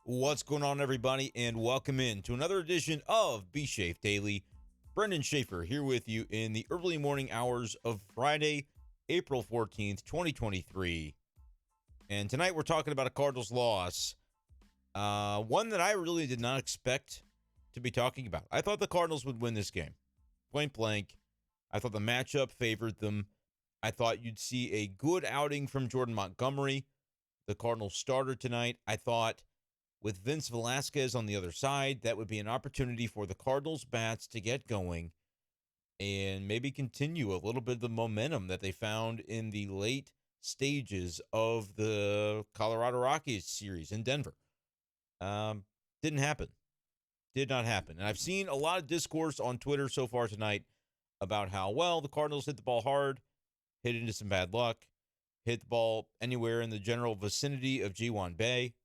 What's going on, everybody, and welcome in to another edition of Be Shafe Daily. Brenden Schaefer here with you in the early morning hours of Friday, April 14th, 2023. And tonight we're talking about a Cardinals loss, one that I really did not expect to be talking about. I thought the Cardinals would win this game, point blank. I thought the matchup favored them. I thought you'd see a good outing from Jordan Montgomery, the Cardinals starter tonight. I thought with Vince Velasquez on the other side, that would be an opportunity for the Cardinals bats to get going and maybe continue a little bit of the momentum that they found in the late stages of the Colorado Rockies series in Denver. Didn't happen. Did not happen. And I've seen a lot of discourse on Twitter so far tonight about how, well, the Cardinals hit the ball hard, hit into some bad luck, hit the ball anywhere in the general vicinity of G1 Bay.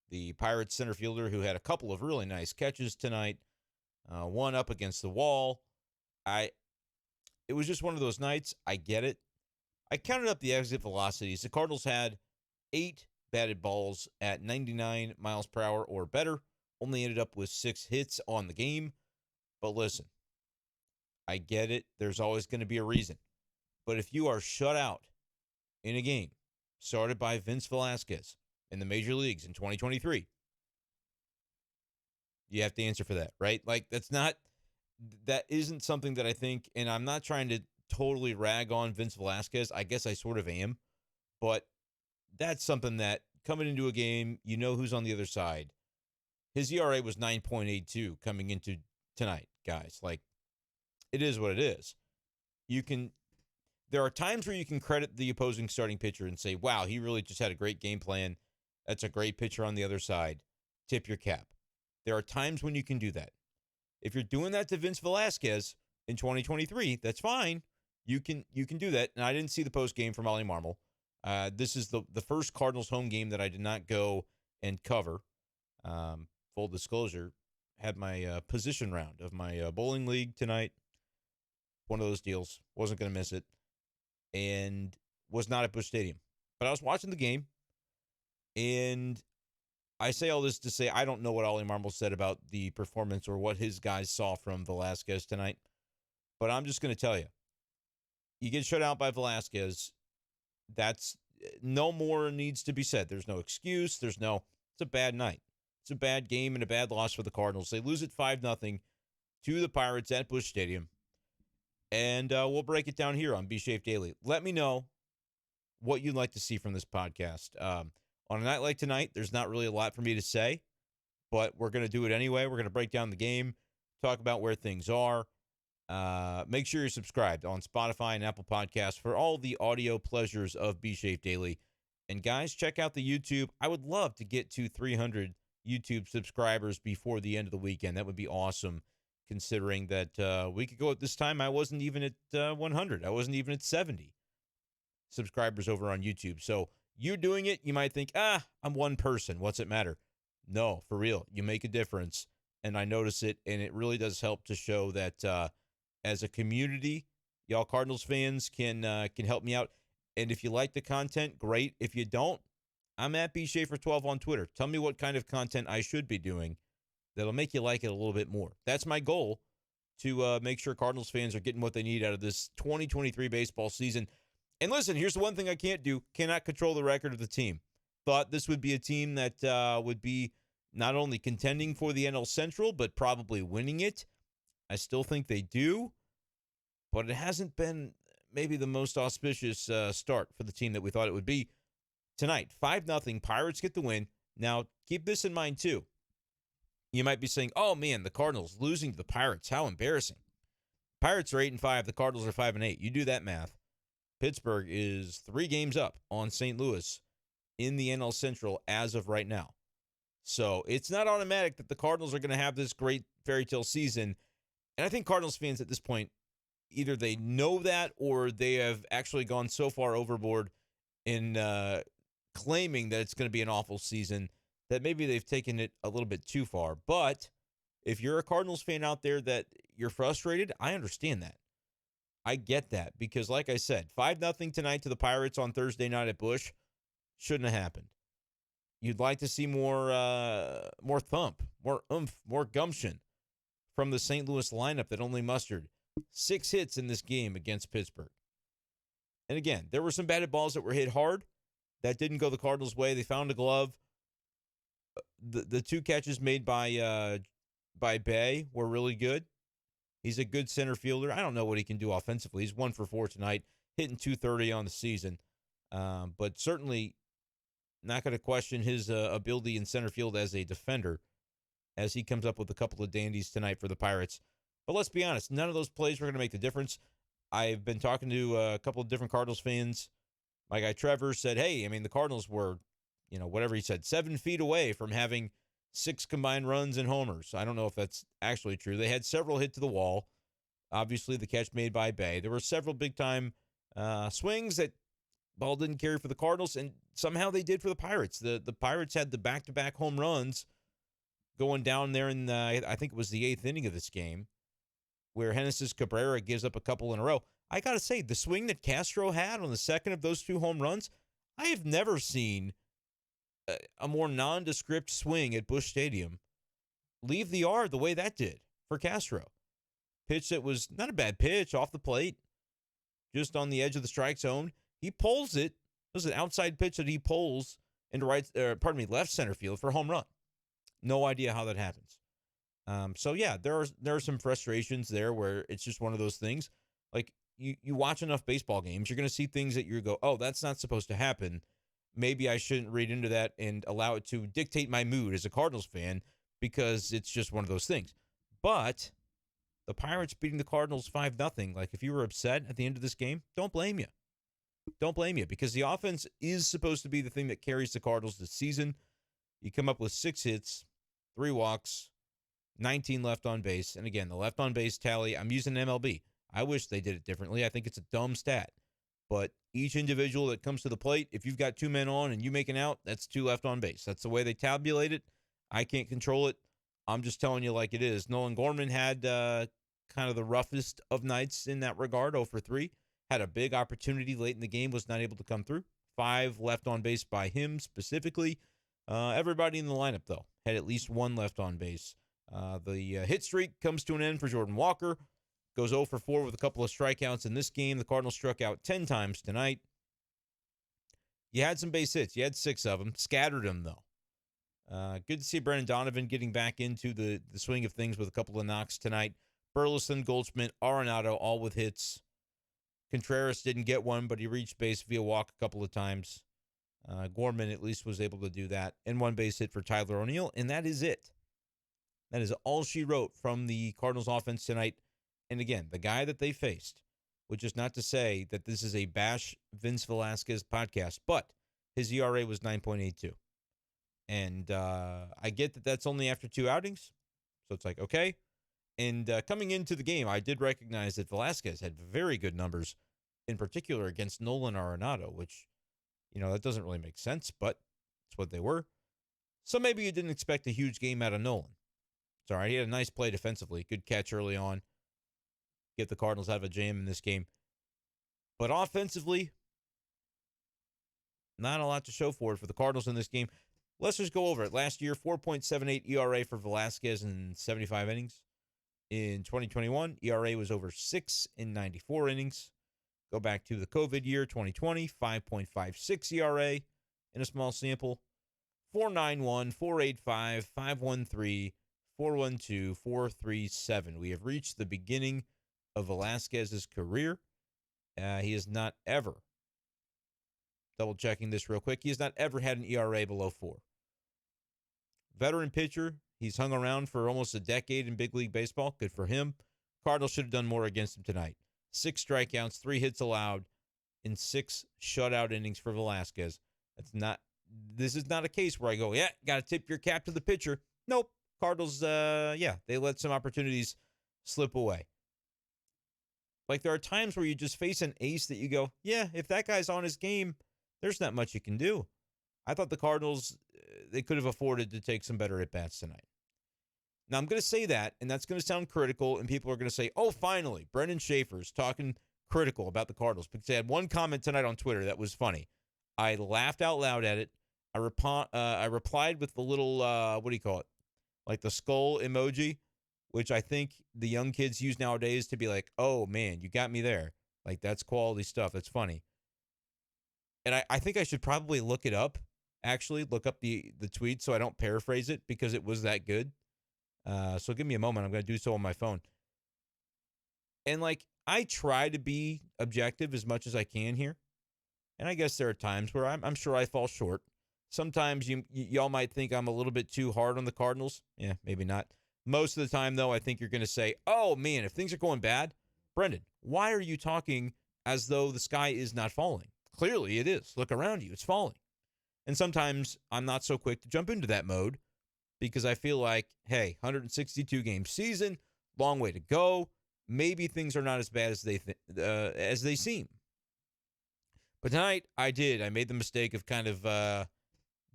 The Pirates center fielder who had a couple of really nice catches tonight, one up against the wall. It was just one of those nights. I get it. I counted up the exit velocities. The Cardinals had 8 batted balls at 99 miles per hour or better. Only ended up with 6 hits on the game. But listen, I get it. There's always going to be a reason. But if you are shut out in a game started by Vince Velasquez in the major leagues in 2023, you have to answer for that, right? Like, that isn't something that I think, and I'm not trying to totally rag on Vince Velasquez. I guess I sort of am, but that's something that coming into a game, you know who's on the other side. His ERA was 9.82 coming into tonight, guys. Like, it is what it is. There are times where you can credit the opposing starting pitcher and say, wow, he really just had a great game plan. That's a great pitcher on the other side. Tip your cap. There are times when you can do that. If you're doing that to Vince Velasquez in 2023, that's fine. You can do that. And I didn't see the post game from Ollie Marmol. This is the first Cardinals home game that I did not go and cover. Full disclosure, had my position round of my bowling league tonight. One of those deals. Wasn't going to miss it. And was not at Busch Stadium. But I was watching the game. And I say all this to say I don't know what Ollie Marmol said about the performance or what his guys saw from Velasquez tonight. But I'm just going to tell you, you get shut out by Velasquez, that's no more needs to be said. There's no excuse. It's a bad night. It's a bad game and a bad loss for the Cardinals. They lose it 5-0 to the Pirates at Busch Stadium. And we'll break it down here on Be Shafe Daily. Let me know what you'd like to see from this podcast. On a night like tonight, there's not really a lot for me to say, but we're going to do it anyway. We're going to break down the game, talk about where things are. Make sure you're subscribed on Spotify and Apple Podcasts for all the audio pleasures of Be Shafe Daily. And guys, check out the YouTube. I would love to get to 300 YouTube subscribers before the end of the weekend. That would be awesome, considering that we could go at this time. I wasn't even at 100. I wasn't even at 70 subscribers over on YouTube. So you doing it, you might think, I'm one person. What's it matter? No, for real. You make a difference, and I notice it, and it really does help to show that as a community, y'all Cardinals fans can help me out. And if you like the content, great. If you don't, I'm at bshafer12 on Twitter. Tell me what kind of content I should be doing that'll make you like it a little bit more. That's my goal, to make sure Cardinals fans are getting what they need out of this 2023 baseball season. And listen, here's the one thing I can't do. Cannot control the record of the team. Thought this would be a team that would be not only contending for the NL Central, but probably winning it. I still think they do. But it hasn't been maybe the most auspicious start for the team that we thought it would be tonight. 5-0. Pirates get the win. Now, keep this in mind, too. You might be saying, oh, man, the Cardinals losing to the Pirates. How embarrassing. Pirates are 8-5. The Cardinals are 5-8. You do that math. Pittsburgh is 3 games up on St. Louis in the NL Central as of right now. So it's not automatic that the Cardinals are going to have this great fairy tale season. And I think Cardinals fans at this point, either they know that or they have actually gone so far overboard in claiming that it's going to be an awful season that maybe they've taken it a little bit too far. But if you're a Cardinals fan out there that you're frustrated, I understand that. I get that because, like I said, 5-0 tonight to the Pirates on Thursday night at Busch shouldn't have happened. You'd like to see more thump, more oomph, more gumption from the St. Louis lineup that only mustered 6 hits in this game against Pittsburgh. And again, there were some batted balls that were hit hard that didn't go the Cardinals' way. They found a glove. The 2 catches made by Bay were really good. He's a good center fielder. I don't know what he can do offensively. He's 1 for 4 tonight, hitting .230 on the season. But certainly not going to question his ability in center field as a defender as he comes up with a couple of dandies tonight for the Pirates. But let's be honest, none of those plays were going to make the difference. I've been talking to a couple of different Cardinals fans. My guy Trevor said, hey, I mean, the Cardinals were, whatever he said, 7 feet away from having 6 combined runs and homers. I don't know if that's actually true. They had several hit to the wall. Obviously, the catch made by Bay. There were several big-time swings that ball didn't carry for the Cardinals, and somehow they did for the Pirates. The Pirates had the back-to-back home runs going down there in, I think it was the 8th inning of this game, where Genesis Cabrera gives up a couple in a row. I got to say, the swing that Castro had on the second of those 2 home runs, I have never seen a more nondescript swing at Busch Stadium leave the yard the way that did for Castro. Pitch that was not a bad pitch off the plate, just on the edge of the strike zone. He pulls it. It was an outside pitch that he pulls into left center field for a home run. No idea how that happens. So yeah, there are some frustrations there where it's just one of those things. Like you watch enough baseball games, you're going to see things that you go, oh, that's not supposed to happen. Maybe I shouldn't read into that and allow it to dictate my mood as a Cardinals fan because it's just one of those things. But the Pirates beating the Cardinals 5-0, like if you were upset at the end of this game, don't blame you. Don't blame you because the offense is supposed to be the thing that carries the Cardinals this season. You come up with 6 hits, 3 walks, 19 left on base. And again, the left on base tally, I'm using MLB. I wish they did it differently. I think it's a dumb stat. But each individual that comes to the plate, if you've got 2 men on and you make an out, that's 2 left on base. That's the way they tabulate it. I can't control it. I'm just telling you like it is. Nolan Gorman had kind of the roughest of nights in that regard, 0 for 3. Had a big opportunity late in the game, was not able to come through. 5 left on base by him specifically. Everybody in the lineup, though, had at least 1 left on base. The hit streak comes to an end for Jordan Walker. Goes 0 for 4 with a couple of strikeouts in this game. The Cardinals struck out 10 times tonight. You had some base hits. You had 6 of them. Scattered them, though. Good to see Brenden Donovan getting back into the swing of things with a couple of knocks tonight. Burleson, Goldschmidt, Arenado, all with hits. Contreras didn't get one, but he reached base via walk a couple of times. Gorman at least was able to do that. And 1 base hit for Tyler O'Neill, and that is it. That is all she wrote from the Cardinals offense tonight. And again, the guy that they faced, which is not to say that this is a bash Vince Velasquez podcast, but his ERA was 9.82. And I get that that's only after 2 outings. So it's like, okay. And coming into the game, I did recognize that Velasquez had very good numbers, in particular against Nolan Arenado, which, that doesn't really make sense, but it's what they were. So maybe you didn't expect a huge game out of Nolan. It's all right. He had a nice play defensively. Good catch early on. Get the Cardinals out of a jam in this game. But offensively, not a lot to show for it for the Cardinals in this game. Let's just go over it. Last year, 4.78 ERA for Velasquez in 75 innings. In 2021, ERA was over 6 in 94 innings. Go back to the COVID year, 2020, 5.56 ERA in a small sample. 4.91, 4.85, 5.13, 4.12, 4.37. We have reached the beginning of Velasquez's career. He has not ever, double-checking this real quick, he has not ever had an ERA below 4. Veteran pitcher. He's hung around for almost a decade in big league baseball. Good for him. Cardinals should have done more against him tonight. 6 strikeouts, 3 hits allowed in 6 shutout innings for Velasquez. This is not a case where I go, yeah, got to tip your cap to the pitcher. Nope. Cardinals, they let some opportunities slip away. Like there are times where you just face an ace that you go, yeah, if that guy's on his game, there's not much you can do. I thought the Cardinals, they could have afforded to take some better at-bats tonight. Now, I'm going to say that, and that's going to sound critical, and people are going to say, oh, finally, Brendan Schaefer's talking critical about the Cardinals, because they had one comment tonight on Twitter that was funny. I laughed out loud at it. I replied with the little, what do you call it? Like the skull emoji, which I think the young kids use nowadays to be like, oh man, you got me there. Like, that's quality stuff. That's funny. And I think I should probably look it up, actually, look up the tweet so I don't paraphrase it because it was that good. So give me a moment. I'm going to do so on my phone. And like, I try to be objective as much as I can here. And I guess there are times where I'm sure I fall short. Sometimes y'all might think I'm a little bit too hard on the Cardinals. Yeah, maybe not. Most of the time, though, I think you're going to say, oh, man, if things are going bad, Brenden, why are you talking as though the sky is not falling? Clearly it is. Look around you. It's falling. And sometimes I'm not so quick to jump into that mode because I feel like, hey, 162 game season, long way to go. Maybe things are not as bad as they seem. But tonight I did. I made the mistake of kind of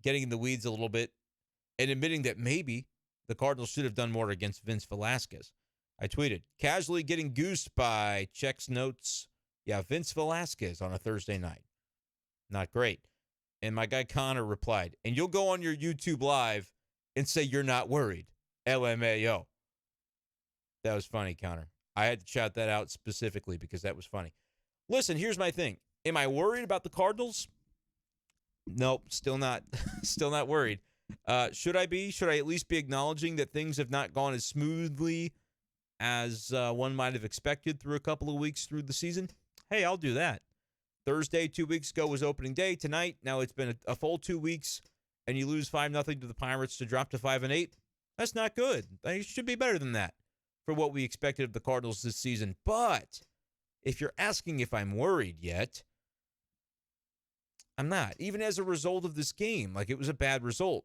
getting in the weeds a little bit and admitting that maybe the Cardinals should have done more against Vince Velasquez. I tweeted, casually getting goosed by checks notes. Yeah, Vince Velasquez on a Thursday night. Not great. And my guy Connor replied, and you'll go on your YouTube live and say you're not worried. LMAO. That was funny, Connor. I had to shout that out specifically because that was funny. Listen, here's my thing. Am I worried about the Cardinals? Nope, still not. Still not worried. Should I be? Should I at least be acknowledging that things have not gone as smoothly as one might have expected through a couple of weeks through the season? Hey, I'll do that. Thursday, 2 weeks ago, was opening day. Tonight, now it's been a full 2 weeks, and you lose 5-0 to the Pirates to drop to 5-8. That's not good. It should be better than that for what we expected of the Cardinals this season. But if you're asking if I'm worried yet, I'm not. Even as a result of this game, like, it was a bad result.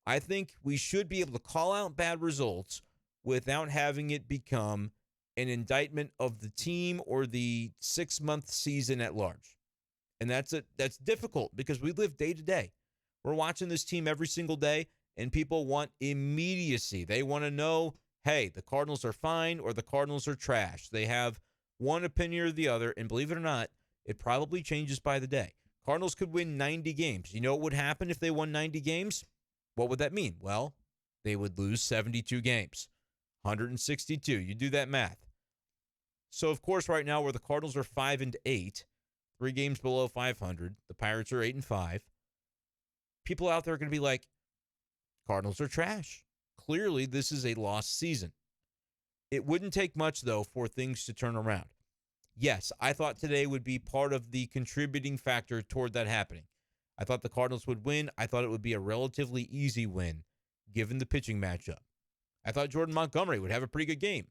I think we should be able to call out bad results without having it become an indictment of the team or the 6-month season at large. And that's difficult because we live day to day. We're watching this team every single day, and people want immediacy. They want to know, hey, the Cardinals are fine or the Cardinals are trash. They have one opinion or the other, and believe it or not, it probably changes by the day. Cardinals could win 90 games. You know what would happen if they won 90 games? What would that mean? Well, they would lose 72 games. 162. You do that math. So, of course, right now where the Cardinals are 5-8, 3 games below 500, the Pirates are 8-5. People out there are going to be like, Cardinals are trash. Clearly, this is a lost season. It wouldn't take much, though, for things to turn around. Yes, I thought today would be part of the contributing factor toward that happening. I thought the Cardinals would win. I thought it would be a relatively easy win, given the pitching matchup. I thought Jordan Montgomery would have a pretty good game.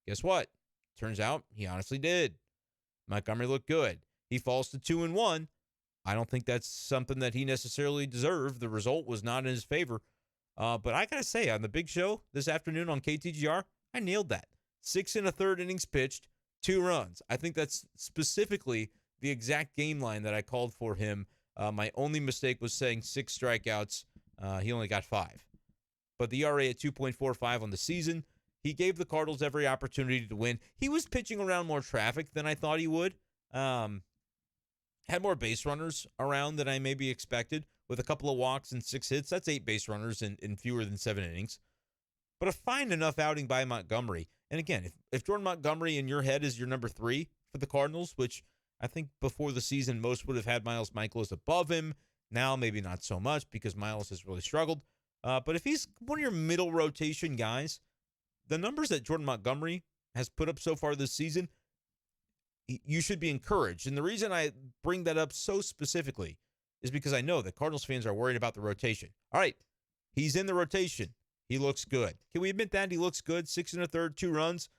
Guess what? Turns out he honestly did. Montgomery looked good. He falls to 2-1. I don't think that's something that he necessarily deserved. The result was not in his favor. But I got to say, on the big show this afternoon on KTGR, I nailed that. 6 1/3 innings pitched, 2 runs. I think that's specifically the exact game line that I called for him. My only mistake was saying 6 strikeouts. He only got 5. But the ERA at 2.45 on the season, he gave the Cardinals every opportunity to win. He was pitching around more traffic than I thought he would. Had more base runners around than I maybe expected with a couple of walks and 6 hits. That's 8 base runners in fewer than 7 innings. But a fine enough outing by Montgomery. And again, if Jordan Montgomery in your head is your number 3 for the Cardinals, which I think before the season most would have had Miles Michaelis above him. Now maybe not so much because Miles has really struggled. But if he's one of your middle rotation guys, the numbers that Jordan Montgomery has put up so far this season, you should be encouraged. And the reason I bring that up so specifically is because I know that Cardinals fans are worried about the rotation. All right, he's in the rotation. He looks good. Can we admit that? He looks good. 6 1/3, 2 runs,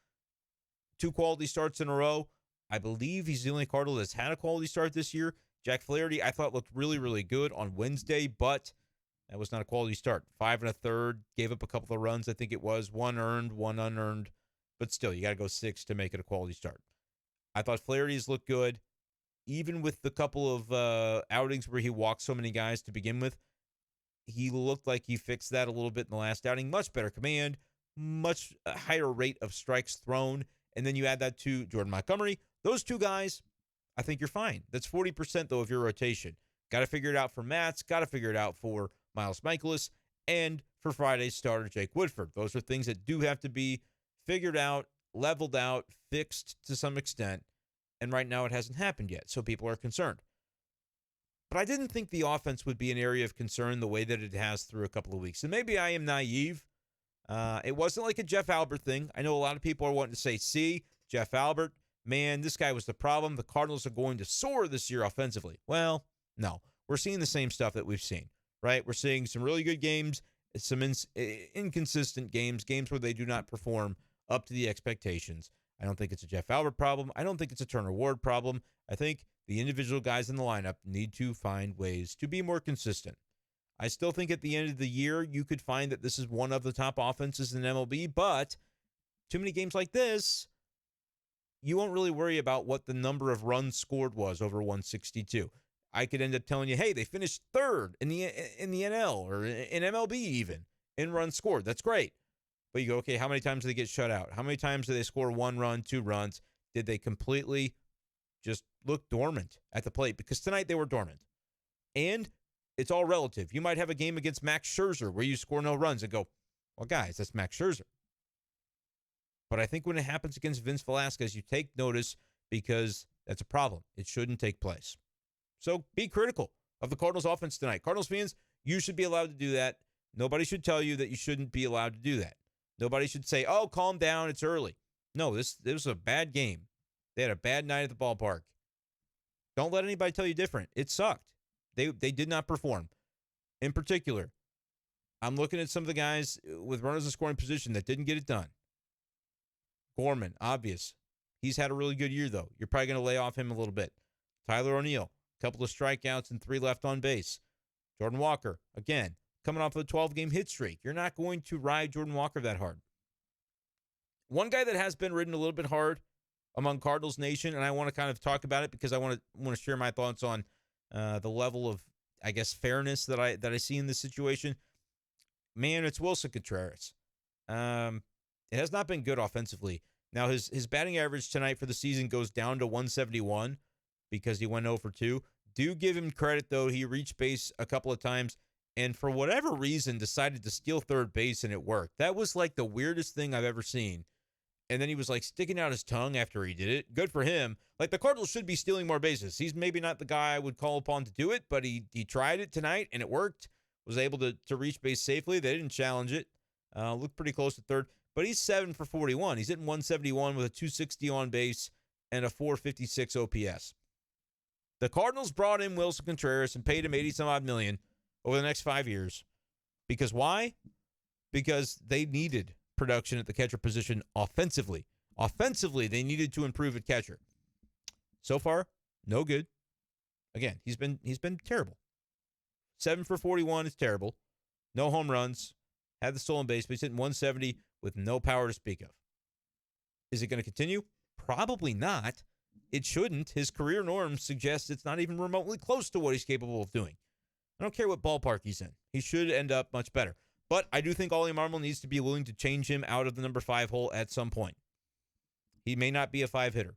2 quality starts in a row. I believe he's the only Cardinal that's had a quality start this year. Jack Flaherty, I thought, looked really, really good on Wednesday, but that was not a quality start. 5 1/3, gave up a couple of runs. I think it was 1 earned, 1 unearned. But still, you got to go 6 to make it a quality start. I thought Flaherty's looked good. Even with the couple of outings where he walked so many guys to begin with, he looked like he fixed that a little bit in the last outing. Much better command, much higher rate of strikes thrown. And then you add that to Jordan Montgomery. Those 2 guys, I think you're fine. That's 40%, though, of your rotation. Got to figure it out for Matz. Got to figure it out for Miles Michaelis. And for Friday's starter, Jake Woodford. Those are things that do have to be figured out, leveled out, fixed to some extent. And right now it hasn't happened yet, so people are concerned. But I didn't think the offense would be an area of concern the way that it has through a couple of weeks. And maybe I am naive. It wasn't like a Jeff Albert thing. I know a lot of people are wanting to say, see, Jeff Albert, man, this guy was the problem. The Cardinals are going to soar this year offensively. Well, no. We're seeing the same stuff that we've seen, right? We're seeing some really good games, some inconsistent games where they do not perform up to the expectations. I don't think it's a Jeff Albert problem. I don't think it's a Turner Ward problem. I think the individual guys in the lineup need to find ways to be more consistent. I still think at the end of the year, you could find that this is one of the top offenses in MLB, but too many games like this, you won't really worry about what the number of runs scored was over 162. I could end up telling you, hey, they finished third in the NL or in MLB even in runs scored. That's great. But you go, okay, how many times do they get shut out? How many times do they score 1 run, 2 runs? Did they completely just look dormant at the plate? Because tonight they were dormant. And it's all relative. You might have a game against Max Scherzer where you score no runs and go, well, guys, that's Max Scherzer. But I think when it happens against Vince Velasquez, you take notice because that's a problem. It shouldn't take place. So be critical of the Cardinals offense tonight. Cardinals fans, you should be allowed to do that. Nobody should tell you that you shouldn't be allowed to do that. Nobody should say, oh, calm down, it's early. No, this was a bad game. They had a bad night at the ballpark. Don't let anybody tell you different. It sucked. They did not perform. In particular, I'm looking at some of the guys with runners in scoring position that didn't get it done. Gorman, obvious. He's had a really good year, though. You're probably going to lay off him a little bit. Tyler O'Neill, a couple of strikeouts and 3 left on base. Jordan Walker, again, coming off of a 12-game hit streak. You're not going to ride Jordan Walker that hard. One guy that has been ridden a little bit hard among Cardinals Nation, and I want to kind of talk about it because I want to share my thoughts on the level of, I guess, fairness that I see in this situation. Man, it's Wilson Contreras. It has not been good offensively. Now, his batting average tonight for the season goes down to 171 because he went 0 for 2. Do give him credit, though. He reached base a couple of times and for whatever reason decided to steal third base, and it worked. That was like the weirdest thing I've ever seen. And then he was like sticking out his tongue after he did it. Good for him. Like, the Cardinals should be stealing more bases. He's maybe not the guy I would call upon to do it, but he tried it tonight, and it worked. Was able to reach base safely. They didn't challenge it. Looked pretty close to third. But he's 7 for 41. He's hitting 171 with a 260 on base and a 456 OPS. The Cardinals brought in Wilson Contreras and paid him $80-some-odd million over the next 5 years. Because why? Because they needed production at the catcher position offensively. Offensively, they needed to improve at catcher. So far, no good. Again, he's been terrible. 7 for 41 is terrible. No home runs. Had the stolen base, but he's hitting 170 with no power to speak of. Is it going to continue? Probably not. It shouldn't. His career norms suggest it's not even remotely close to what he's capable of doing. I don't care what ballpark he's in. He should end up much better. But I do think Ollie Marmol needs to be willing to change him out of the number 5 hole at some point. He may not be a 5-hitter.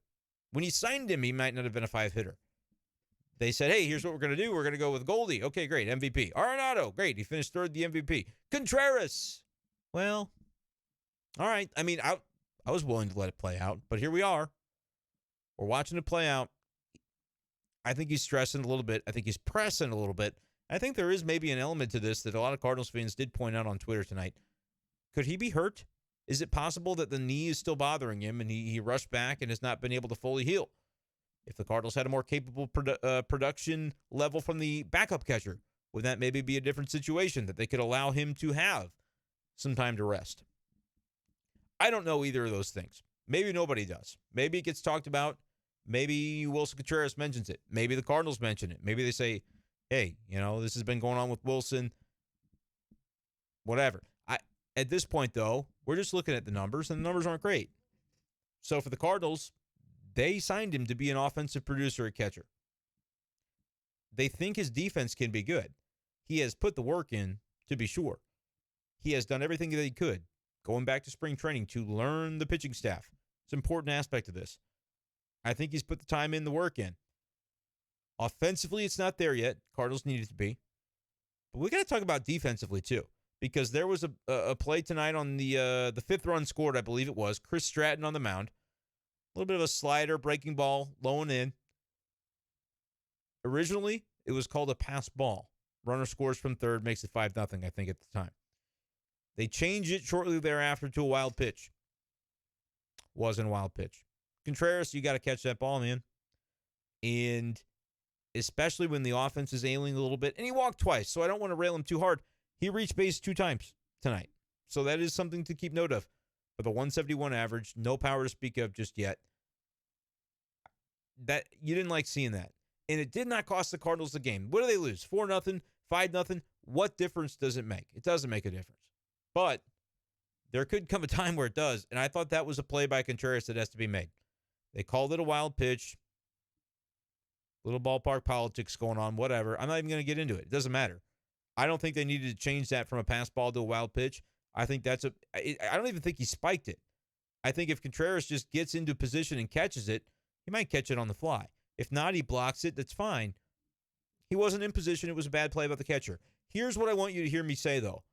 When he signed him, he might not have been a 5-hitter. They said, hey, here's what we're going to do. We're going to go with Goldie. Okay, great. MVP. Arenado. Great. He finished third, the MVP. Contreras. Well, all right. I mean, I was willing to let it play out, but here we are. We're watching it play out. I think he's stressing a little bit. I think he's pressing a little bit. I think there is maybe an element to this that a lot of Cardinals fans did point out on Twitter tonight. Could he be hurt? Is it possible that the knee is still bothering him and he rushed back and has not been able to fully heal? If the Cardinals had a more capable production level from the backup catcher, would that maybe be a different situation that they could allow him to have some time to rest? I don't know either of those things. Maybe nobody does. Maybe it gets talked about. Maybe Wilson Contreras mentions it. Maybe the Cardinals mention it. Maybe they say, hey, this has been going on with Wilson. Whatever. At this point, though, we're just looking at the numbers, and the numbers aren't great. So for the Cardinals, they signed him to be an offensive producer at catcher. They think his defense can be good. He has put the work in, to be sure. He has done everything that he could, going back to spring training, to learn the pitching staff. It's an important aspect of this. I think he's put the time in, the work in. Offensively, it's not there yet. Cardinals need it to be. But we got to talk about defensively, too, because there was a play tonight on the fifth run scored, I believe it was. Chris Stratton on the mound. A little bit of a slider, breaking ball, low and in. Originally, it was called a pass ball. Runner scores from third, makes it 5-0, I think, at the time. They changed it shortly thereafter to a wild pitch. Wasn't a wild pitch. Contreras, you got to catch that ball, man. And especially when the offense is ailing a little bit. And he walked twice, so I don't want to rail him too hard. He reached base 2 times tonight. So that is something to keep note of. With a 171 average, no power to speak of just yet. That you didn't like seeing that. And it did not cost the Cardinals the game. What do they lose? 4-0, 5-0? What difference does it make? It doesn't make a difference. But there could come a time where it does. And I thought that was a play by Contreras that has to be made. They called it a wild pitch. Little ballpark politics going on, whatever. I'm not even going to get into it. It doesn't matter. I don't think they needed to change that from a pass ball to a wild pitch. I think I don't even think he spiked it. I think if Contreras just gets into position and catches it, he might catch it on the fly. If not, he blocks it. That's fine. He wasn't in position. It was a bad play by the catcher. Here's what I want you to hear me say, though.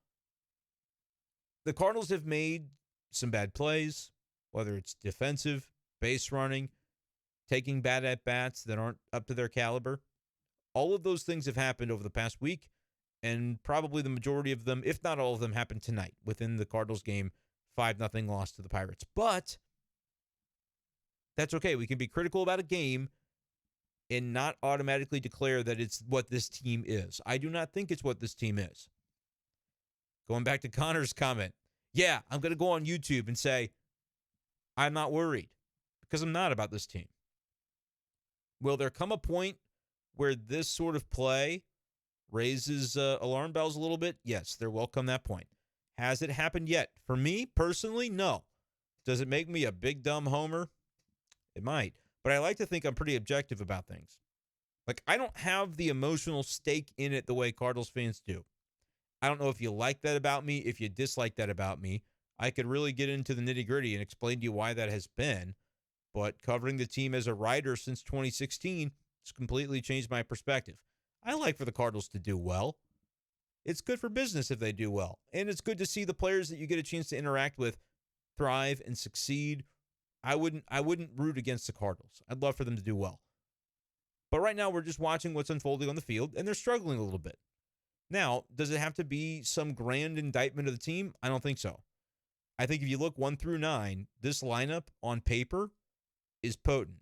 The Cardinals have made some bad plays, whether it's defensive, base running, taking bad at-bats that aren't up to their caliber. All of those things have happened over the past week, and probably the majority of them, if not all of them, happened tonight within the Cardinals game, 5-0 loss to the Pirates. But that's okay. We can be critical about a game and not automatically declare that it's what this team is. I do not think it's what this team is. Going back to Connor's comment, yeah, I'm going to go on YouTube and say, I'm not worried, because I'm not about this team. Will there come a point where this sort of play raises alarm bells a little bit? Yes, there will come that point. Has it happened yet? For me, personally, no. Does it make me a big, dumb homer? It might. But I like to think I'm pretty objective about things. Like, I don't have the emotional stake in it the way Cardinals fans do. I don't know if you like that about me, if you dislike that about me. I could really get into the nitty-gritty and explain to you why that has been. But covering the team as a writer since 2016 has completely changed my perspective. I like for the Cardinals to do well. It's good for business if they do well. And it's good to see the players that you get a chance to interact with thrive and succeed. I wouldn't root against the Cardinals. I'd love for them to do well. But right now we're just watching what's unfolding on the field, and they're struggling a little bit. Now, does it have to be some grand indictment of the team? I don't think so. I think if you look 1 through 9, this lineup on paper is potent.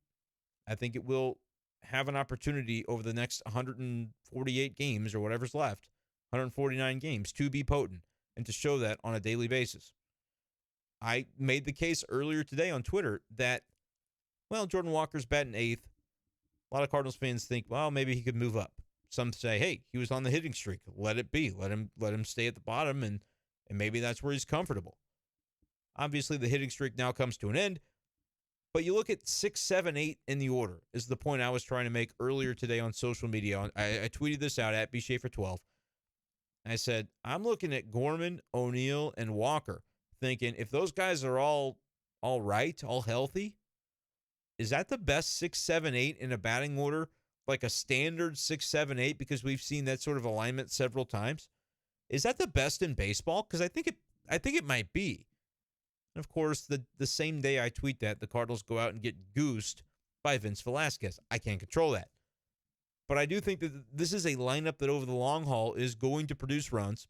I think it will have an opportunity over the next 148 games or whatever's left, 149 games, to be potent and to show that on a daily basis. I made the case earlier today on Twitter that, well, Jordan Walker's batting 8th. A lot of Cardinals fans think, well, maybe he could move up. Some say, hey, he was on the hitting streak. Let it be. Let him stay at the bottom, and maybe that's where he's comfortable. Obviously, the hitting streak now comes to an end. But you look at 6, 7, 8 in the order is the point I was trying to make earlier today on social media. I tweeted this out at bshafer12. I said, I'm looking at Gorman, O'Neill, and Walker, thinking if those guys are all right, all healthy, is that the best 6, 7, 8 in a batting order? Like a standard 6, 7, 8, because we've seen that sort of alignment several times. Is that the best in baseball? Because I think it might be. And of course, the same day I tweet that, the Cardinals go out and get goosed by Vince Velasquez. I can't control that. But I do think that this is a lineup that over the long haul is going to produce runs.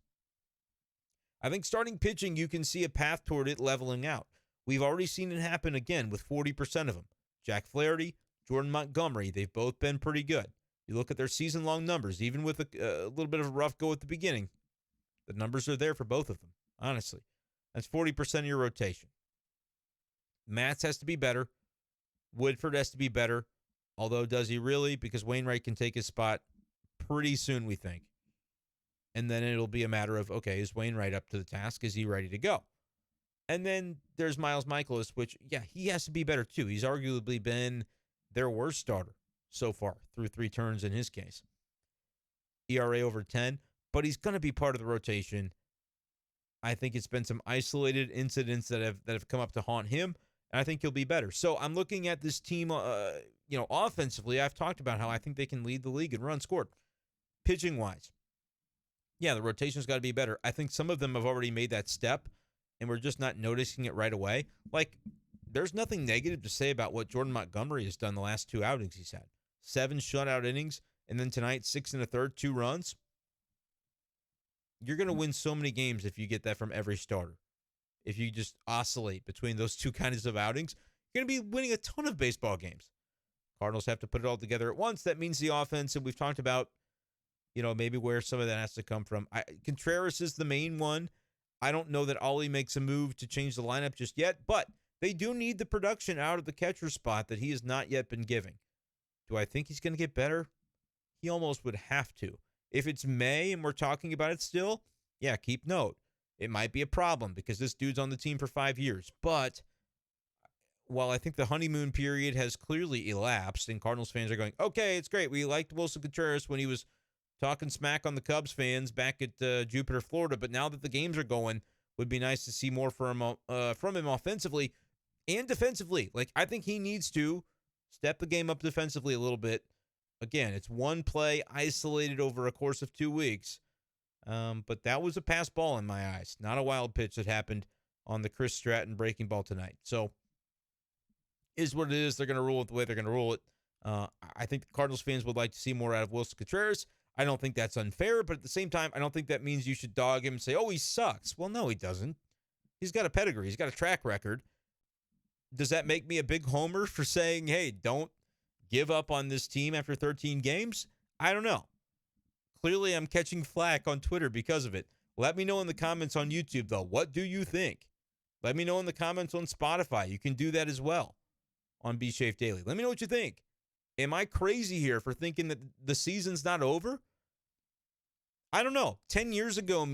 I think starting pitching, you can see a path toward it leveling out. We've already seen it happen again with 40% of them. Jack Flaherty, Jordan Montgomery, they've both been pretty good. You look at their season-long numbers, even with a little bit of a rough go at the beginning, the numbers are there for both of them, honestly. That's 40% of your rotation. Matz has to be better. Woodford has to be better. Although, does he really? Because Wainwright can take his spot pretty soon, we think. And then it'll be a matter of, okay, is Wainwright up to the task? Is he ready to go? And then there's Miles Michaelis, which, yeah, he has to be better too. He's arguably been their worst starter so far through 3 turns in his case. ERA over 10, but he's going to be part of the rotation. I think it's been some isolated incidents that have come up to haunt him, And I think he'll be better. So I'm looking at this team, offensively. I've talked about how I think they can lead the league in runs scored. Pitching-wise, yeah, the rotation's got to be better. I think some of them have already made that step, and we're just not noticing it right away. Like, there's nothing negative to say about what Jordan Montgomery has done the last 2 outings he's had. 7 shutout innings, and then tonight, 6 1/3, 2 runs. You're going to win so many games if you get that from every starter. If you just oscillate between those 2 kinds of outings, you're going to be winning a ton of baseball games. Cardinals have to put it all together at once. That means the offense, and we've talked about, maybe where some of that has to come from. Contreras is the main one. I don't know that Ollie makes a move to change the lineup just yet, but they do need the production out of the catcher spot that he has not yet been giving. Do I think he's going to get better? He almost would have to. If it's May and we're talking about it still, yeah, keep note. It might be a problem because this dude's on the team for 5 years. But while I think the honeymoon period has clearly elapsed and Cardinals fans are going, okay, it's great. We liked Wilson Contreras when he was talking smack on the Cubs fans back at Jupiter, Florida. But now that the games are going, would be nice to see more from him offensively and defensively. Like, I think he needs to step the game up defensively a little bit. Again, it's one play isolated over a course of 2 weeks. But that was a pass ball in my eyes, not a wild pitch that happened on the Chris Stratton breaking ball tonight. So, is what it is. They're going to rule it the way they're going to rule it. I think the Cardinals fans would like to see more out of Wilson Contreras. I don't think that's unfair, but at the same time, I don't think that means you should dog him and say, oh, he sucks. Well, no, he doesn't. He's got a pedigree. He's got a track record. Does that make me a big homer for saying, hey, don't give up on this team after 13 games? I don't know. Clearly, I'm catching flack on Twitter because of it. Let me know in the comments on YouTube, though. What do you think? Let me know in the comments on Spotify. You can do that as well on Be Safe Daily. Let me know what you think. Am I crazy here for thinking that the season's not over? I don't know. 10 years ago,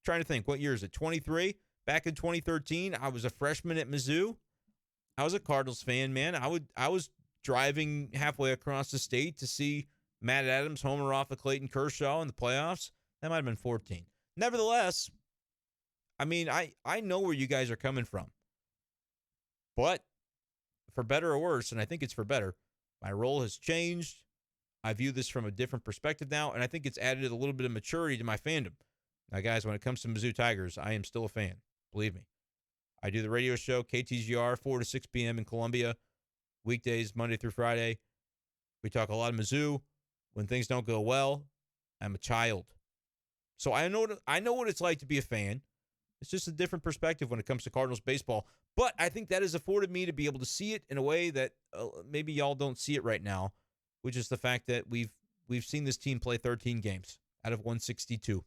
trying to think, what year is it? 23? Back in 2013, I was a freshman at Mizzou. I was a Cardinals fan, man. I was driving halfway across the state to see Matt Adams homer off of Clayton Kershaw in the playoffs. That might have been 14. Nevertheless, I know where you guys are coming from. But for better or worse, and I think it's for better, my role has changed. I view this from a different perspective now, and I think it's added a little bit of maturity to my fandom. Now, guys, when it comes to Mizzou Tigers, I am still a fan. Believe me. I do the radio show, KTGR, 4 to 6 p.m. in Columbia, weekdays, Monday through Friday. We talk a lot of Mizzou. When things don't go well, I'm a child. So I know what it's like to be a fan. It's just a different perspective when it comes to Cardinals baseball. But I think that has afforded me to be able to see it in a way that maybe y'all don't see it right now, which is the fact that we've seen this team play 13 games out of 162.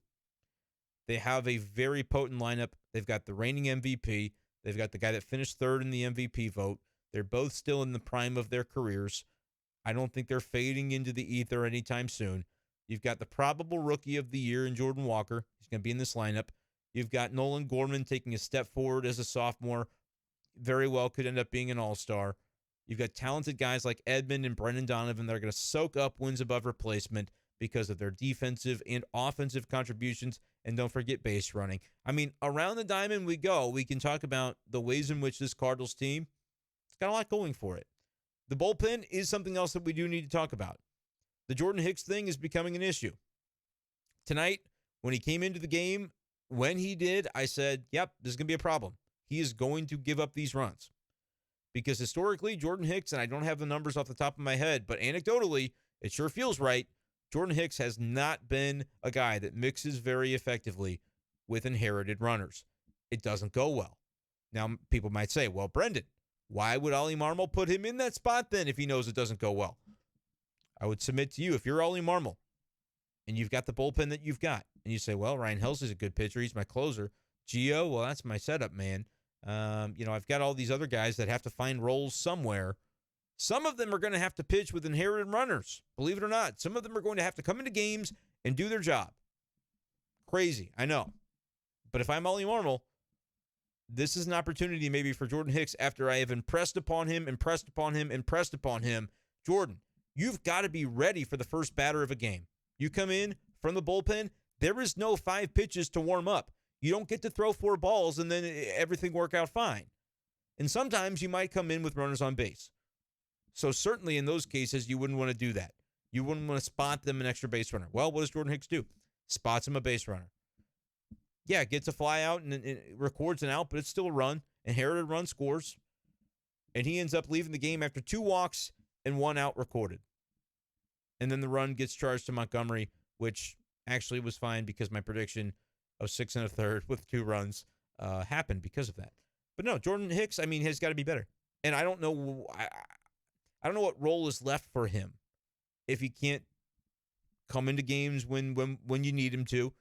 They have a very potent lineup. They've got the reigning MVP. They've got the guy that finished third in the MVP vote. They're both still in the prime of their careers. I don't think they're fading into the ether anytime soon. You've got the probable rookie of the year in Jordan Walker. He's going to be in this lineup. You've got Nolan Gorman taking a step forward as a sophomore. Very well could end up being an all-star. You've got talented guys like Edmund and Brenden Donovan that are going to soak up wins above replacement because of their defensive and offensive contributions. And don't forget base running. Around the diamond we go. We can talk about the ways in which this Cardinals team, it's got a lot going for it. The bullpen is something else that we do need to talk about. The Jordan Hicks thing is becoming an issue. Tonight, when he came into the game, when he did, I said, yep, this is going to be a problem. He is going to give up these runs. Because historically, Jordan Hicks, and I don't have the numbers off the top of my head, but anecdotally, it sure feels right. Jordan Hicks has not been a guy that mixes very effectively with inherited runners. It doesn't go well. Now, people might say, well, Brenden, why would Ollie Marmol put him in that spot then if he knows it doesn't go well? I would submit to you, if you're Ollie Marmol and you've got the bullpen that you've got, and you say, well, Ryan Helsley's a good pitcher. He's my closer. Gio, well, that's my setup, man. I've got all these other guys that have to find roles somewhere. Some of them are going to have to pitch with inherited runners, believe it or not. Some of them are going to have to come into games and do their job. Crazy, I know. But if I'm Ollie Marmol, this is an opportunity maybe for Jordan Hicks after I have impressed upon him. Jordan, you've got to be ready for the first batter of a game. You come in from the bullpen, there is no 5 pitches to warm up. You don't get to throw 4 balls and then everything work out fine. And sometimes you might come in with runners on base. So certainly in those cases, you wouldn't want to do that. You wouldn't want to spot them an extra base runner. Well, what does Jordan Hicks do? Spots him a base runner. Yeah, gets a fly out and records an out, but it's still a run. Inherited run, scores. And he ends up leaving the game after 2 walks and 1 out recorded. And then the run gets charged to Montgomery, which actually was fine because my prediction of 6 1/3 with 2 runs happened because of that. But no, Jordan Hicks, has got to be better. And I don't know what role is left for him if he can't come into games when you need him to.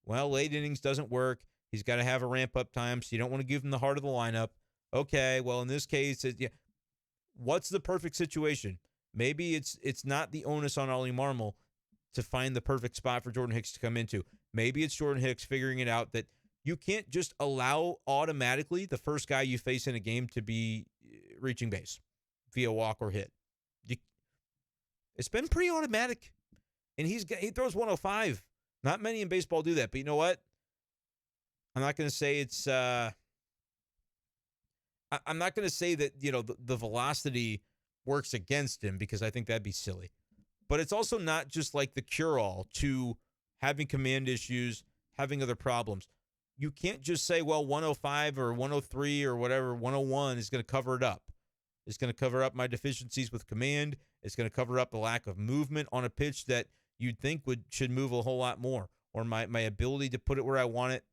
Well, late innings doesn't work. He's got to have a ramp-up time, so you don't want to give him the heart of the lineup. Okay, well, in this case, what's the perfect situation? Maybe it's not the onus on Ollie Marmol to find the perfect spot for Jordan Hicks to come into. Maybe it's Jordan Hicks figuring it out that you can't just allow automatically the first guy you face in a game to be reaching base via walk or hit. It's been pretty automatic, and he throws 105. Not many in baseball do that, but you know what? I'm not going to say it's. I'm not going to say that the velocity works against him because I think that'd be silly. But it's also not just like the cure-all to having command issues, having other problems. You can't just say, well, 105 or 103 or whatever, 101 is going to cover it up. It's going to cover up my deficiencies with command. It's going to cover up the lack of movement on a pitch that you'd think should move a whole lot more, or my ability to put it where I want it.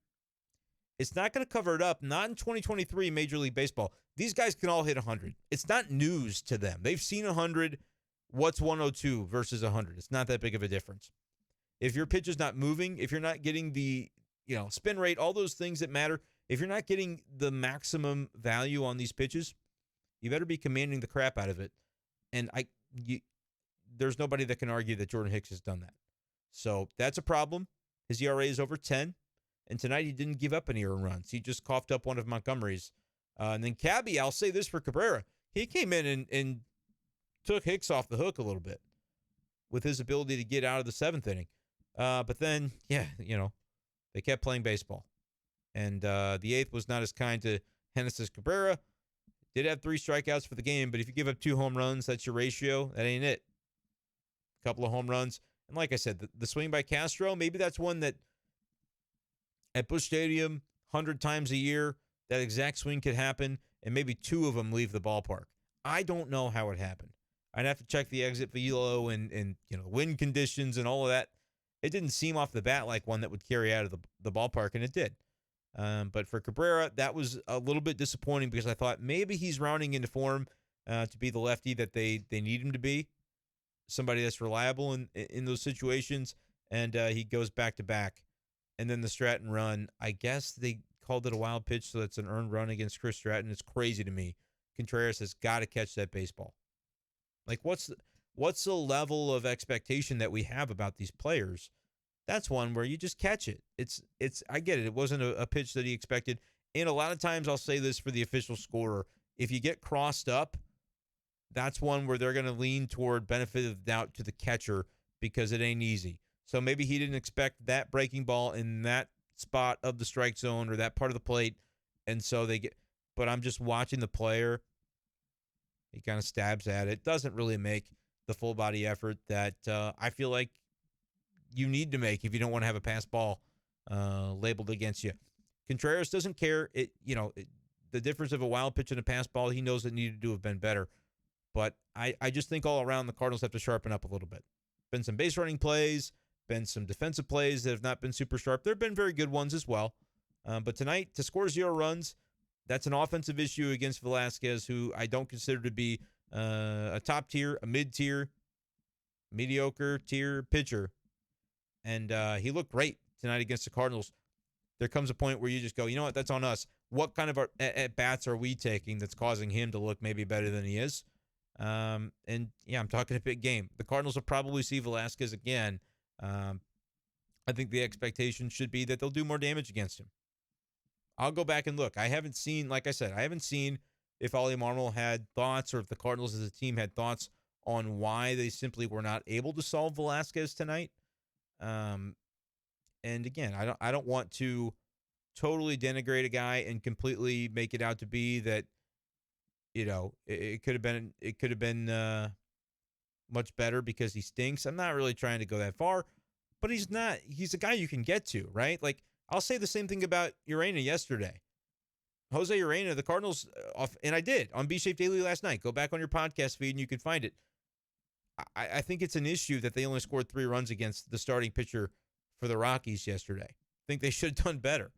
It's not going to cover it up. Not in 2023 Major League Baseball. These guys can all hit 100. It's not news to them. They've seen 100. What's 102 versus 100? It's not that big of a difference. If your pitch is not moving, if you're not getting the spin rate, all those things that matter, if you're not getting the maximum value on these pitches, you better be commanding the crap out of it. And there's nobody that can argue that Jordan Hicks has done that. So that's a problem. His ERA is over 10. And tonight he didn't give up any earned runs. He just coughed up one of Montgomery's. And then Cabby, I'll say this for Cabrera. He came in and took Hicks off the hook a little bit with his ability to get out of the 7th inning. But then, they kept playing baseball. And the 8th was not as kind to Genesis Cabrera. Did have 3 strikeouts for the game, but if you give up 2 home runs, that's your ratio. That ain't it. A couple of home runs. And like I said, the swing by Castro, maybe that's one that at Busch Stadium, 100 times a year, that exact swing could happen, and maybe 2 of them leave the ballpark. I don't know how it happened. I'd have to check the exit velo and wind conditions and all of that. It didn't seem off the bat like one that would carry out of the ballpark, and it did. But for Cabrera, that was a little bit disappointing because I thought maybe he's rounding into form to be the lefty that they need him to be, somebody that's reliable in those situations, and he goes back-to-back. And then the Stratton run, I guess they called it a wild pitch, so that's an earned run against Chris Stratton. It's crazy to me. Contreras has got to catch that baseball. Like, what's the level of expectation that we have about these players? That's one where you just catch it. It's I get it. It wasn't a pitch that he expected. And a lot of times I'll say this for the official scorer. If you get crossed up, that's one where they're going to lean toward benefit of the doubt to the catcher because it ain't easy. So maybe he didn't expect that breaking ball in that spot of the strike zone or that part of the plate. And so but I'm just watching the player. He kind of stabs at it. Doesn't really make the full body effort that I feel like you need to make if you don't want to have a pass ball labeled against you. Contreras doesn't care. The difference of a wild pitch and a pass ball, he knows it needed to have been better. But I just think all around the Cardinals have to sharpen up a little bit. Been some base running plays, been some defensive plays that have not been super sharp. There have been very good ones as well. But tonight, to score 0 runs, that's an offensive issue against Velasquez, who I don't consider to be a top tier, a mid-tier, mediocre tier pitcher. And he looked great tonight against the Cardinals. There comes a point where you just go, you know what, that's on us. What kind of at-bats are we taking that's causing him to look maybe better than he is? I'm talking a big game. The Cardinals will probably see Velasquez again. I think the expectation should be that they'll do more damage against him. I'll go back and look. I haven't seen if Ollie Marmol had thoughts or if the Cardinals as a team had thoughts on why they simply were not able to solve Velasquez tonight. And again, I don't want to totally denigrate a guy and completely make it out to be that It could have been much better because he stinks. I'm not really trying to go that far, but he's not. He's a guy you can get to, right? Like, I'll say the same thing about Urena yesterday. Jose Urena, the Cardinals, and I did on B-Shape Daily last night. Go back on your podcast feed and you can find it. I think it's an issue that they only scored 3 runs against the starting pitcher for the Rockies yesterday. I think they should have done better.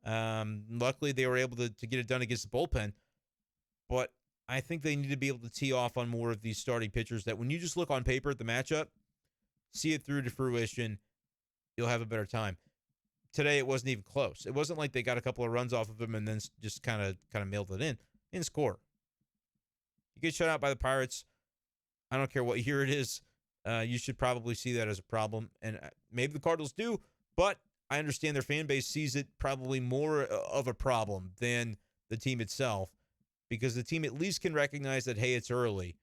Luckily, they were able to get it done against the bullpen, but I think they need to be able to tee off on more of these starting pitchers that when you just look on paper at the matchup, see it through to fruition, you'll have a better time. Today, it wasn't even close. It wasn't like they got a couple of runs off of him and then just kind of mailed it in. Didn't score. You get shut out by the Pirates. I don't care what year it is. You should probably see that as a problem. And maybe the Cardinals do, but I understand their fan base sees it probably more of a problem than the team itself, because the team at least can recognize that, hey, it's early.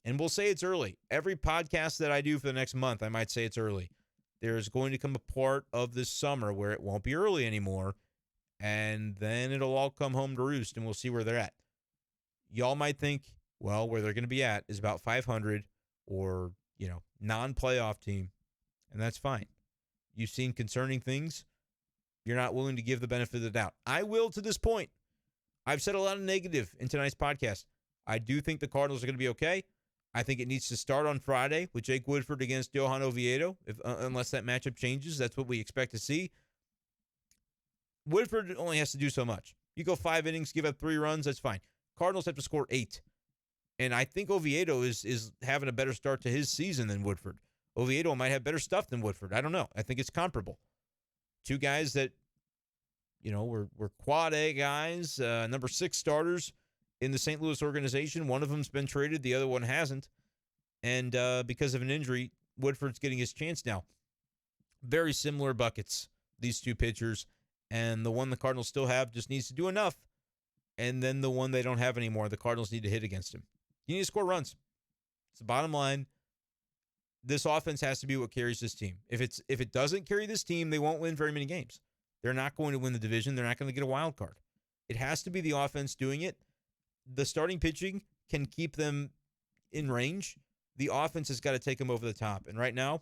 And we'll say it's early. Every podcast that I do for the next month, I might say it's early. There's going to come a part of this summer where it won't be early anymore, and then it'll all come home to roost, and we'll see where they're at. Y'all might think, well, where they're going to be at is about 500 or, non-playoff team, and that's fine. You've seen concerning things. You're not willing to give the benefit of the doubt. I will to this point. I've said a lot of negative in tonight's podcast. I do think the Cardinals are going to be okay. I think it needs to start on Friday with Jake Woodford against Johan Oviedo, unless that matchup changes. That's what we expect to see. Woodford only has to do so much. You go 5 innings, give up 3 runs, that's fine. Cardinals have to score 8. And I think Oviedo is having a better start to his season than Woodford. Oviedo might have better stuff than Woodford. I don't know. I think it's comparable. 2 guys that, were quad A guys, number 6 starters in the St. Louis organization. One of them's been traded. The other one hasn't. And because of an injury, Woodford's getting his chance now. Very similar buckets, these 2 pitchers. And the one the Cardinals still have just needs to do enough. And then the one they don't have anymore, the Cardinals need to hit against him. You need to score runs. It's the bottom line. This offense has to be what carries this team. If it doesn't carry this team, they won't win very many games. They're not going to win the division. They're not going to get a wild card. It has to be the offense doing it. The starting pitching can keep them in range. The offense has got to take them over the top. And right now,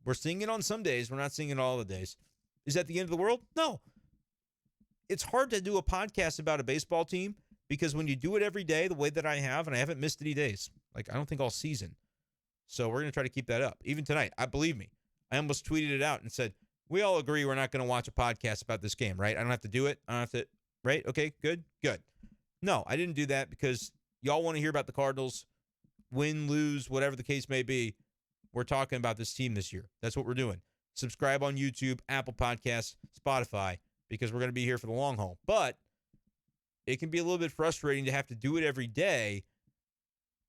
we're seeing it on some days. We're not seeing it all the days. Is that the end of the world? No. It's hard to do a podcast about a baseball team because when you do it every day the way that I have, and I haven't missed any days, I don't think all season. So we're going to try to keep that up. Even tonight, believe me, I almost tweeted it out and said, we all agree we're not going to watch a podcast about this game, right? I don't have to do it. I don't have to, right? Okay, good. No, I didn't do that because y'all want to hear about the Cardinals, win, lose, whatever the case may be. We're talking about this team this year. That's what we're doing. Subscribe on YouTube, Apple Podcasts, Spotify, because we're going to be here for the long haul. But it can be a little bit frustrating to have to do it every day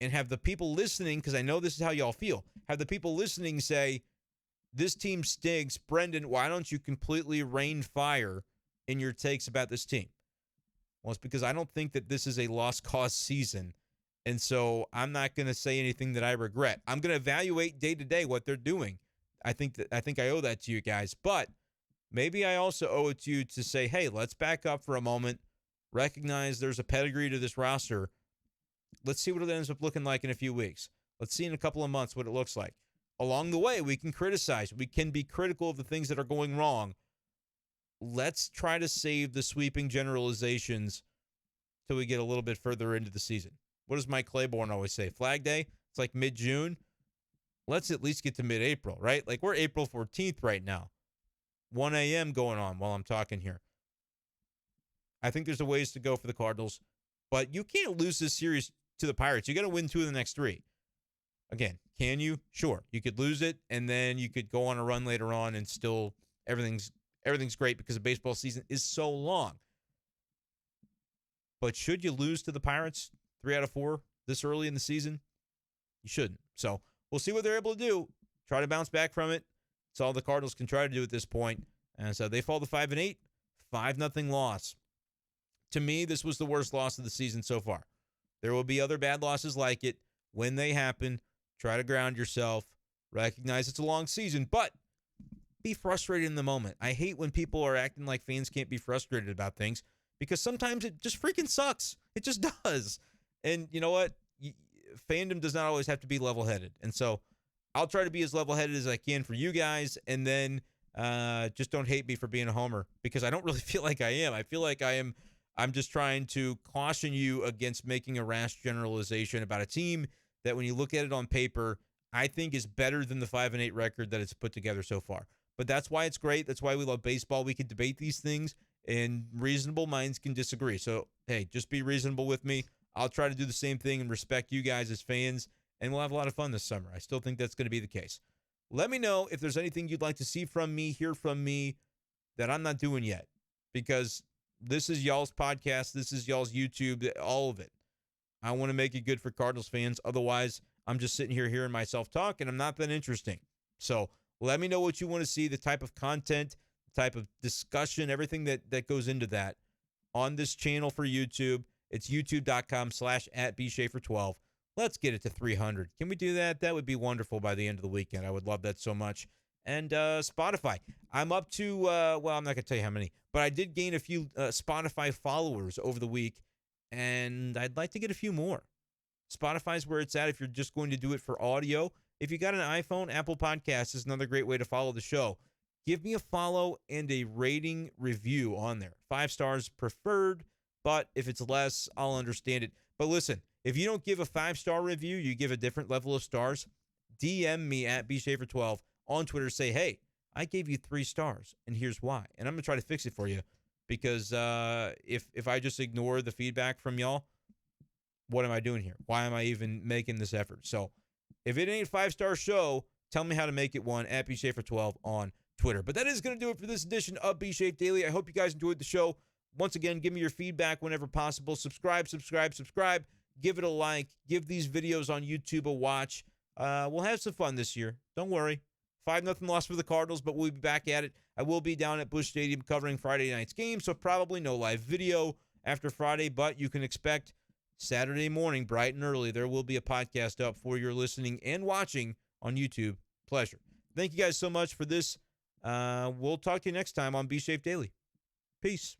and have the people listening, because I know this is how y'all feel, have the people listening say, this team stinks. Brenden, why don't you completely rain fire in your takes about this team? Well, it's because I don't think that this is a lost cause season. And so I'm not going to say anything that I regret. I'm going to evaluate day to day what they're doing. I think I owe that to you guys. But maybe I also owe it to you to say, hey, let's back up for a moment, recognize there's a pedigree to this roster. Let's see what it ends up looking like in a few weeks. Let's see in a couple of months what it looks like. Along the way, we can criticize. We can be critical of the things that are going wrong. Let's try to save the sweeping generalizations till we get a little bit further into the season. What does Mike Claiborne always say? Flag Day? It's like mid-June. Let's at least get to mid-April, right? We're April 14th right now. 1 a.m. going on while I'm talking here. I think there's a ways to go for the Cardinals, but you can't lose this series to the Pirates. You got to win 2 of the next 3. Again, can you? Sure. You could lose it, and then you could go on a run later on and still everything's great because the baseball season is so long. But should you lose to the Pirates 3 out of 4 this early in the season? You shouldn't. So we'll see what they're able to do. Try to bounce back from it. It's all the Cardinals can try to do at this point. And so they fall to 5-8, 5-0 loss. To me, this was the worst loss of the season so far. There will be other bad losses like it. When they happen, try to ground yourself. Recognize it's a long season, but be frustrated in the moment. I hate when people are acting like fans can't be frustrated about things because sometimes it just freaking sucks. It just does. And you know what? Fandom does not always have to be level-headed. And so I'll try to be as level-headed as I can for you guys, and then just don't hate me for being a homer, because I don't really feel like I am. I feel like I'm just trying to caution you against making a rash generalization about a team that, when you look at it on paper, I think is better than the 5-8 record that it's put together so far. But that's why it's great. That's why we love baseball. We can debate these things, and reasonable minds can disagree. So, hey, just be reasonable with me. I'll try to do the same thing and respect you guys as fans, and we'll have a lot of fun this summer. I still think that's going to be the case. Let me know if there's anything you'd like to see from me, hear from me, that I'm not doing yet, because this is y'all's podcast. This is y'all's YouTube, all of it. I want to make it good for Cardinals fans. Otherwise, I'm just sitting here hearing myself talk, and I'm not that interesting. So let me know what you want to see, the type of content, the type of discussion, everything that goes into that on this channel for YouTube. It's youtube.com/@bschaefer12. Let's get it to 300. Can we do that? That would be wonderful by the end of the weekend. I would love that so much. And Spotify. I'm up to, well, I'm not going to tell you how many, but I did gain a few Spotify followers over the week, and I'd like to get a few more. Spotify's where it's at if you're just going to do it for audio. If you got an iPhone, Apple Podcasts is another great way to follow the show. Give me a follow and a rating review on there. 5 stars preferred, but if it's less, I'll understand it. But listen, if you don't give a 5-star review, you give a different level of stars, DM me at bschaefer12 on Twitter. Say, hey, I gave you 3 stars, and here's why. And I'm going to try to fix it for you, because if I just ignore the feedback from y'all, what am I doing here? Why am I even making this effort? So if it ain't a 5-star show, tell me how to make it one at bschaefer12 on Twitter. But that is going to do it for this edition of B-Shape Daily. I hope you guys enjoyed the show. Once again, give me your feedback whenever possible. Subscribe. Give it a like. Give these videos on YouTube a watch. We'll have some fun this year. Don't worry. 5-0 loss for the Cardinals, but we'll be back at it. I will be down at Busch Stadium covering Friday night's game, so probably no live video after Friday, but you can expect Saturday morning, bright and early, there will be a podcast up for your listening and watching on YouTube pleasure. Thank you guys so much for this. We'll talk to you next time on B-Shape Daily. Peace.